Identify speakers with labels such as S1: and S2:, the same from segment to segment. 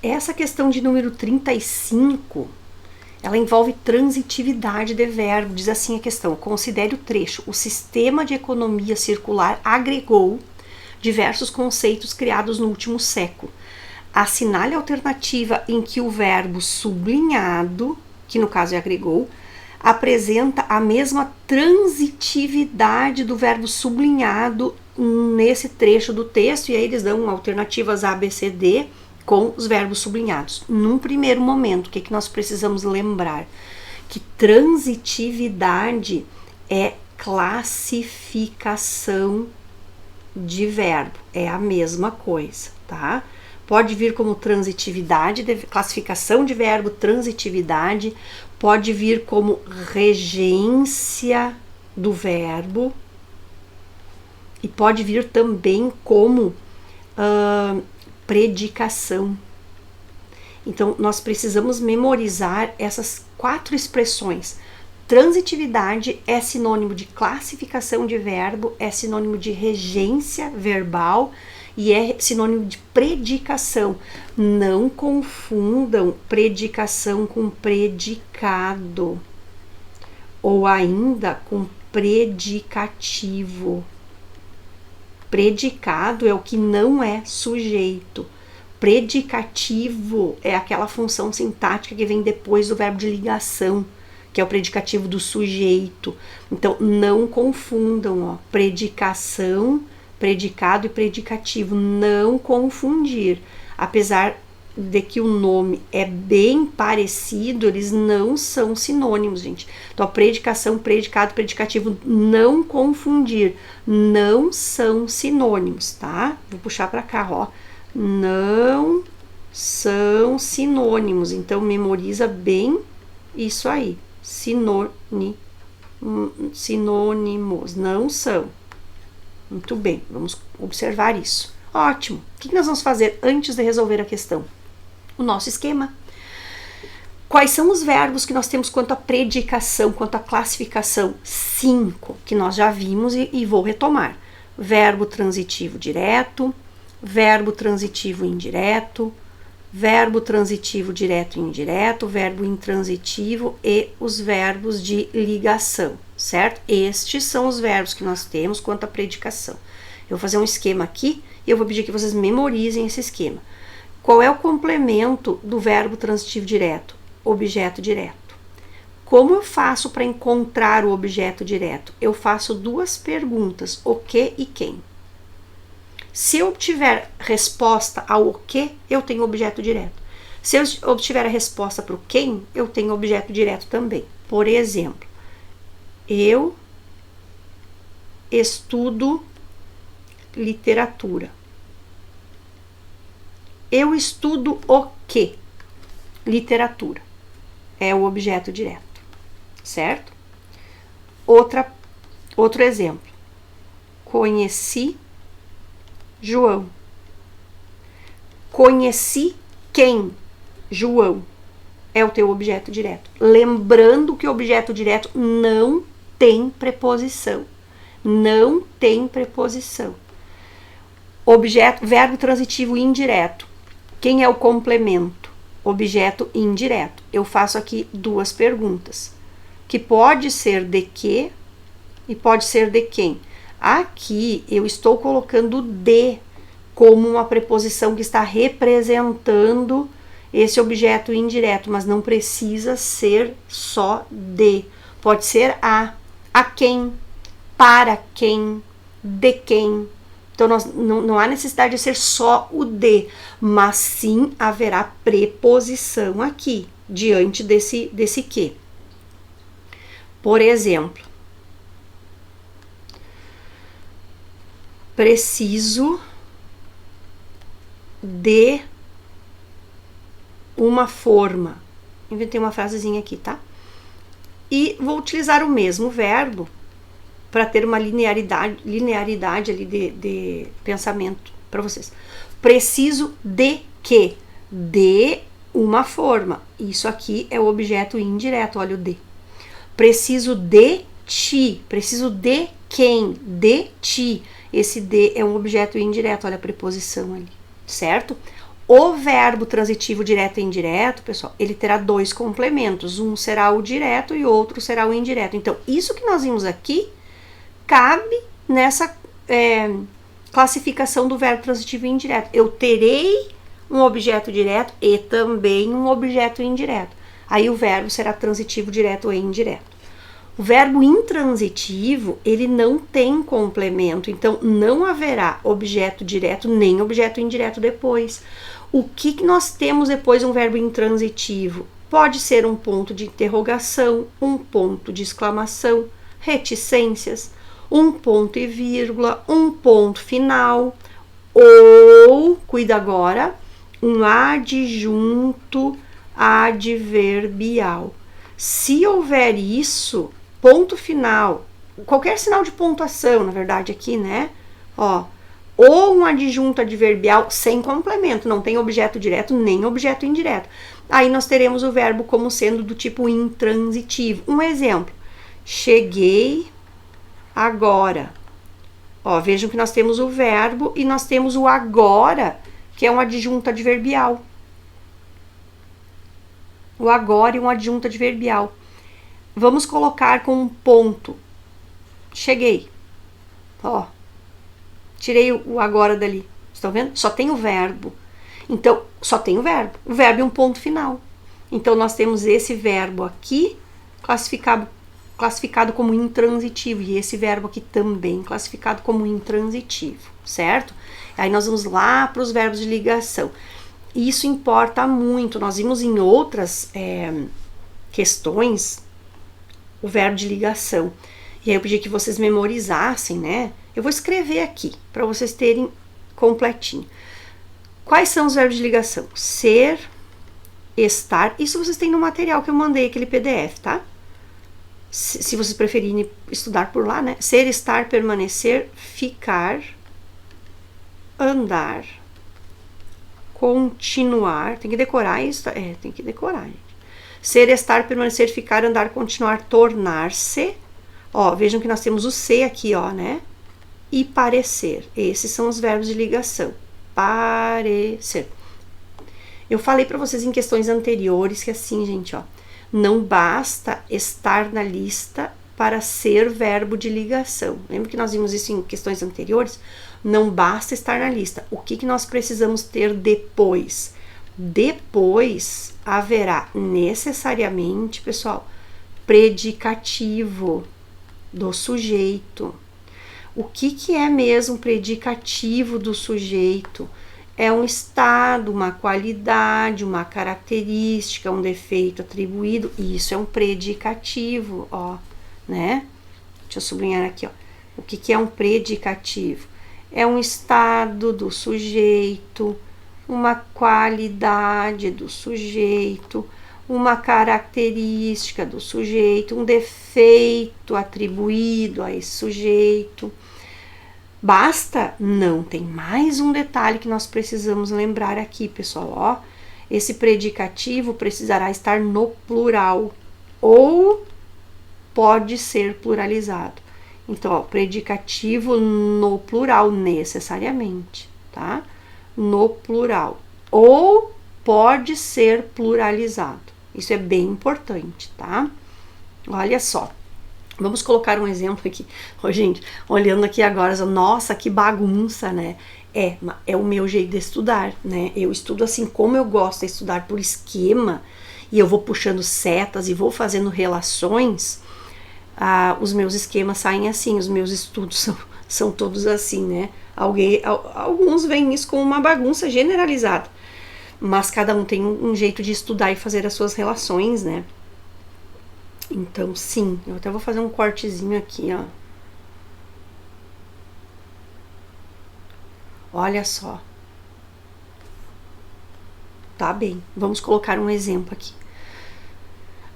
S1: Essa questão de número 35, ela envolve transitividade de verbo. Diz assim a questão: considere o trecho. O sistema de economia circular agregou diversos conceitos criados no último século. Assinale a alternativa em que o verbo sublinhado, que no caso é agregou, apresenta a mesma transitividade do verbo sublinhado nesse trecho do texto, e aí eles dão alternativas A, B, C, D com os verbos sublinhados. Num primeiro momento, o que nós precisamos lembrar? Que transitividade é classificação de verbo, é a mesma coisa, tá? Pode vir como transitividade, classificação de verbo, transitividade, pode vir como regência do verbo e pode vir também como predicação. Então, nós precisamos memorizar essas 4 expressões. Transitividade é sinônimo de classificação de verbo, é sinônimo de regência verbal e é sinônimo de predicação. Não confundam predicação com predicado ou ainda com predicativo. Predicado é o que não é sujeito. Predicativo é aquela função sintática que vem depois do verbo de ligação, que é o predicativo do sujeito. Então, não confundam, ó, predicação, predicado e predicativo, não confundir. Apesar de que o nome é bem parecido, eles não são sinônimos, gente. Então, a predicação, predicado, predicativo, não confundir, não são sinônimos, tá? Vou puxar para cá, ó. Não são sinônimos, então memoriza bem isso aí. Sinônimos, não são. Muito bem, vamos observar isso. Ótimo. O que nós vamos fazer antes de resolver a questão? O nosso esquema. Quais são os verbos que nós temos quanto à predicação, quanto à classificação? 5, que nós já vimos e vou retomar. Verbo transitivo direto, verbo transitivo indireto, verbo transitivo direto e indireto, verbo intransitivo e os verbos de ligação, certo? Estes são os verbos que nós temos quanto à predicação. Eu vou fazer um esquema aqui e eu vou pedir que vocês memorizem esse esquema. Qual é o complemento do verbo transitivo direto? Objeto direto. Como eu faço para encontrar o objeto direto? Eu faço 2 perguntas, o que e quem. Se eu obtiver resposta ao o que, eu tenho objeto direto. Se eu obtiver a resposta para o quem, eu tenho objeto direto também. Por exemplo, eu estudo literatura. Eu estudo o que? Literatura. É o objeto direto, certo? Outro exemplo. Conheci João. Conheci quem? João. É o teu objeto direto. Lembrando que o objeto direto não tem preposição. Não tem preposição. Verbo transitivo indireto. Quem é o complemento? Objeto indireto. Eu faço aqui 2 perguntas, que pode ser de que e pode ser de quem. Aqui eu estou colocando de como uma preposição que está representando esse objeto indireto, mas não precisa ser só de. Pode ser a quem, para quem, de quem. Então, não há necessidade de ser só o de, mas sim haverá preposição aqui, diante desse que. Por exemplo, preciso de uma forma. Inventei uma frasezinha aqui, tá? E vou utilizar o mesmo verbo para ter uma linearidade ali de pensamento para vocês. Preciso de quê? De uma forma. Isso aqui é o objeto indireto, olha o de. Preciso de ti. Preciso de quem? De ti. Esse de é um objeto indireto, olha a preposição ali, certo? O verbo transitivo direto e indireto, pessoal, ele terá dois complementos. Um será o direto e outro será o indireto. Então, isso que nós vimos aqui cabe nessa classificação do verbo transitivo indireto. Eu terei um objeto direto e também um objeto indireto. Aí o verbo será transitivo direto e indireto. O verbo intransitivo, ele não tem complemento, então não haverá objeto direto nem objeto indireto depois. O que nós temos depois de um verbo intransitivo? Pode ser um ponto de interrogação, um ponto de exclamação, reticências, um ponto e vírgula, um ponto final, ou, cuida agora, um adjunto adverbial. Se houver isso, ponto final, qualquer sinal de pontuação, na verdade, aqui, né? Ó, ou um adjunto adverbial sem complemento, não tem objeto direto nem objeto indireto. Aí nós teremos o verbo como sendo do tipo intransitivo. Um exemplo: cheguei agora. Ó, vejam que nós temos o verbo e nós temos o agora, que é um adjunto adverbial. O agora e um adjunto adverbial. Vamos colocar com um ponto. Cheguei. Ó, tirei o agora dali. Estão vendo? Só tem o verbo. Então, só tem o verbo. O verbo é um ponto final. Então, nós temos esse verbo aqui classificado como intransitivo, e esse verbo aqui também classificado como intransitivo, certo? Aí nós vamos lá para os verbos de ligação. Isso importa muito. Nós vimos em outras questões o verbo de ligação. E aí eu pedi que vocês memorizassem, né? Eu vou escrever aqui para vocês terem completinho. Quais são os verbos de ligação? Ser, estar. Isso vocês têm no material que eu mandei, aquele PDF, tá? Se vocês preferirem estudar por lá, né? Ser, estar, permanecer, ficar, andar, continuar. Tem que decorar isso? Tem que decorar, gente. Ser, estar, permanecer, ficar, andar, continuar, tornar-se. Ó, vejam que nós temos o se aqui, ó, né? E parecer. Esses são os verbos de ligação. Parecer. Eu falei para vocês em questões anteriores que assim, gente, ó, não basta estar na lista para ser verbo de ligação. Lembra que nós vimos isso em questões anteriores? Não basta estar na lista. O que nós precisamos ter depois? Depois haverá necessariamente, pessoal, predicativo do sujeito. O que é mesmo predicativo do sujeito? É um estado, uma qualidade, uma característica, um defeito atribuído. Isso é um predicativo, ó, né? Deixa eu sublinhar aqui, ó. O que é um predicativo? É um estado do sujeito, uma qualidade do sujeito, uma característica do sujeito, um defeito atribuído a esse sujeito. Basta? Não, tem mais um detalhe que nós precisamos lembrar aqui, pessoal, ó. Esse predicativo precisará estar no plural ou pode ser pluralizado. Então, ó, predicativo no plural necessariamente, tá? No plural ou pode ser pluralizado. Isso é bem importante, tá? Olha só. Vamos colocar um exemplo aqui. Ô, gente, olhando aqui agora, nossa, que bagunça, né? É o meu jeito de estudar, né? Eu estudo assim como eu gosto de estudar por esquema, e eu vou puxando setas e vou fazendo relações. Os meus esquemas saem assim, os meus estudos são todos assim, né? Alguns veem isso como uma bagunça generalizada, mas cada um tem um jeito de estudar e fazer as suas relações, né? Então, sim, eu até vou fazer um cortezinho aqui, ó. Olha só. Tá bem, vamos colocar um exemplo aqui.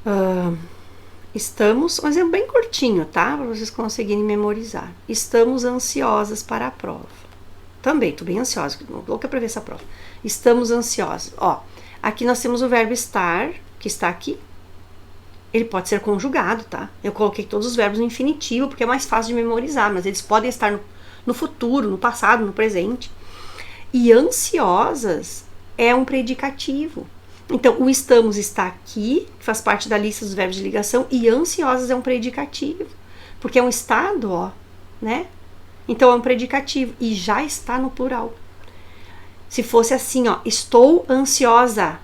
S1: Um exemplo bem curtinho, tá? Para vocês conseguirem memorizar. Estamos ansiosas para a prova. Também, tô bem ansiosa, louca para ver essa prova. Estamos ansiosas. Ó, aqui nós temos o verbo estar, que está aqui. Ele pode ser conjugado, tá? Eu coloquei todos os verbos no infinitivo, porque é mais fácil de memorizar, mas eles podem estar no futuro, no passado, no presente. E ansiosas é um predicativo. Então, o estamos está aqui, que faz parte da lista dos verbos de ligação, e ansiosas é um predicativo, porque é um estado, ó, né? Então, é um predicativo e já está no plural. Se fosse assim, ó, estou ansiosa,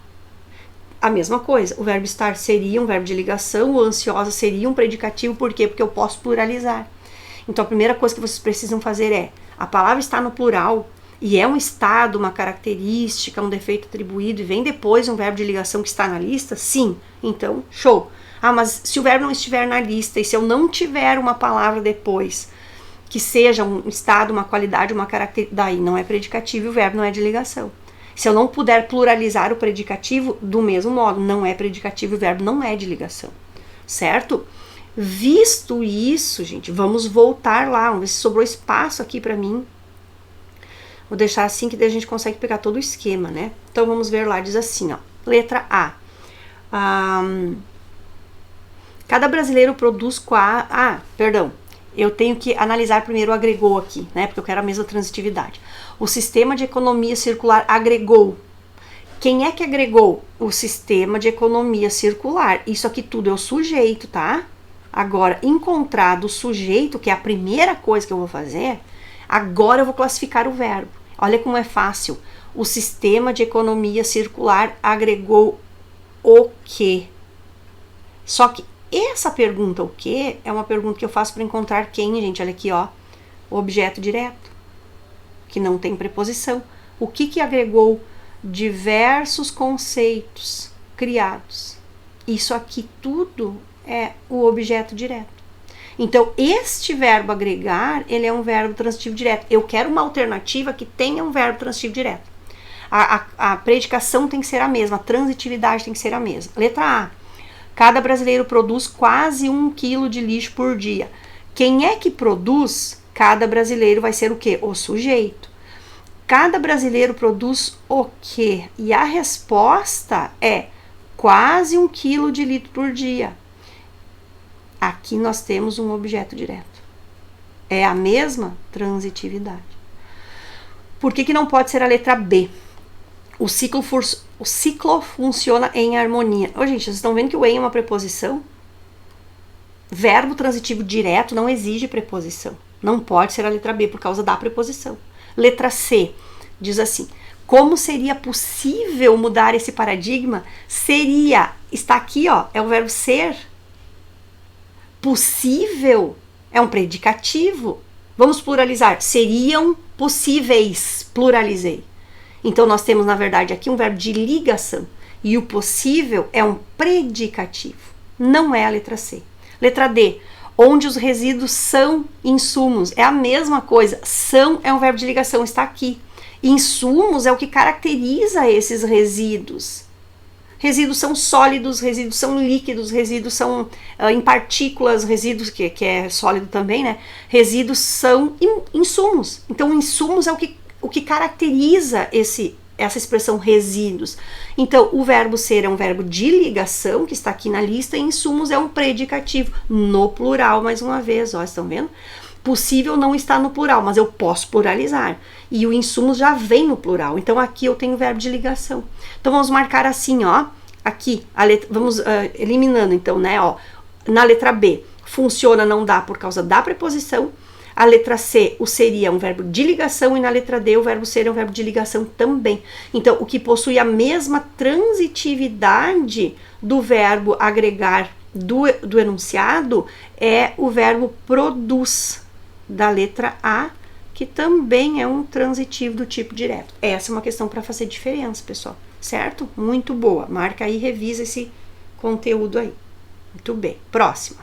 S1: a mesma coisa, o verbo estar seria um verbo de ligação, o ansiosa seria um predicativo, por quê? Porque eu posso pluralizar. Então, a primeira coisa que vocês precisam fazer é, a palavra está no plural, e é um estado, uma característica, um defeito atribuído, e vem depois um verbo de ligação que está na lista? Sim. Então, show. Ah, mas se o verbo não estiver na lista, e se eu não tiver uma palavra depois, que seja um estado, uma qualidade, uma característica, daí não é predicativo e o verbo não é de ligação. Se eu não puder pluralizar o predicativo, do mesmo modo, não é predicativo e o verbo não é de ligação. Certo? Visto isso, gente, vamos voltar lá, vamos ver se sobrou espaço aqui para mim. Vou deixar assim que daí a gente consegue pegar todo o esquema, né? Então vamos ver lá, diz assim, ó. Letra A. Cada brasileiro produz eu tenho que analisar primeiro o agregou aqui, né? Porque eu quero a mesma transitividade. O sistema de economia circular agregou. Quem é que agregou? O sistema de economia circular. Isso aqui tudo é o sujeito, tá? Agora, encontrado o sujeito, que é a primeira coisa que eu vou fazer, agora eu vou classificar o verbo. Olha como é fácil. O sistema de economia circular agregou o quê? Só que essa pergunta, o quê, é uma pergunta que eu faço para encontrar quem, gente? Olha aqui, ó. O objeto direto, que não tem preposição. O que agregou? Diversos conceitos criados. Isso aqui tudo é o objeto direto. Então, este verbo agregar, ele é um verbo transitivo direto. Eu quero uma alternativa que tenha um verbo transitivo direto. A predicação tem que ser a mesma, a transitividade tem que ser a mesma. Letra A. Cada brasileiro produz quase 1 quilo de lixo por dia. Quem é que produz? Cada brasileiro vai ser o quê? O sujeito. Cada brasileiro produz o quê? E a resposta é quase 1 quilo de lixo por dia. Aqui nós temos um objeto direto. É a mesma transitividade. Por que não pode ser a letra B? O ciclo funciona em harmonia. Ô, gente, vocês estão vendo que o em é uma preposição? Verbo transitivo direto não exige preposição. Não pode ser a letra B por causa da preposição. Letra C diz assim: como seria possível mudar esse paradigma? Está aqui, ó, é o verbo ser. Possível é um predicativo. Vamos pluralizar. Seriam possíveis. Pluralizei. Então, nós temos, na verdade, aqui um verbo de ligação. E o possível é um predicativo. Não é a letra C. Letra D. Onde os resíduos são insumos. É a mesma coisa. São é um verbo de ligação. Está aqui. Insumos é o que caracteriza esses resíduos. Resíduos são sólidos, resíduos são líquidos, resíduos são em partículas, resíduos, que é sólido também, né? Resíduos são insumos. Então, insumos é o que caracteriza essa expressão resíduos. Então, o verbo ser é um verbo de ligação, que está aqui na lista, e insumos é um predicativo, no plural, mais uma vez, ó, estão vendo? Possível não está no plural, mas eu posso pluralizar. E o insumos já vem no plural. Então, aqui eu tenho o verbo de ligação. Então, vamos marcar assim, ó. Aqui, vamos eliminando, então, né, ó. Na letra B, funciona, não dá por causa da preposição. A letra C, o seria um verbo de ligação. E na letra D, o verbo ser é um verbo de ligação também. Então, o que possui a mesma transitividade do verbo agregar do enunciado é o verbo produz, da letra A, que também é um transitivo do tipo direto. Essa é uma questão para fazer diferença, pessoal, certo? Muito boa. Marca aí, revisa esse conteúdo aí. Muito bem. Próxima.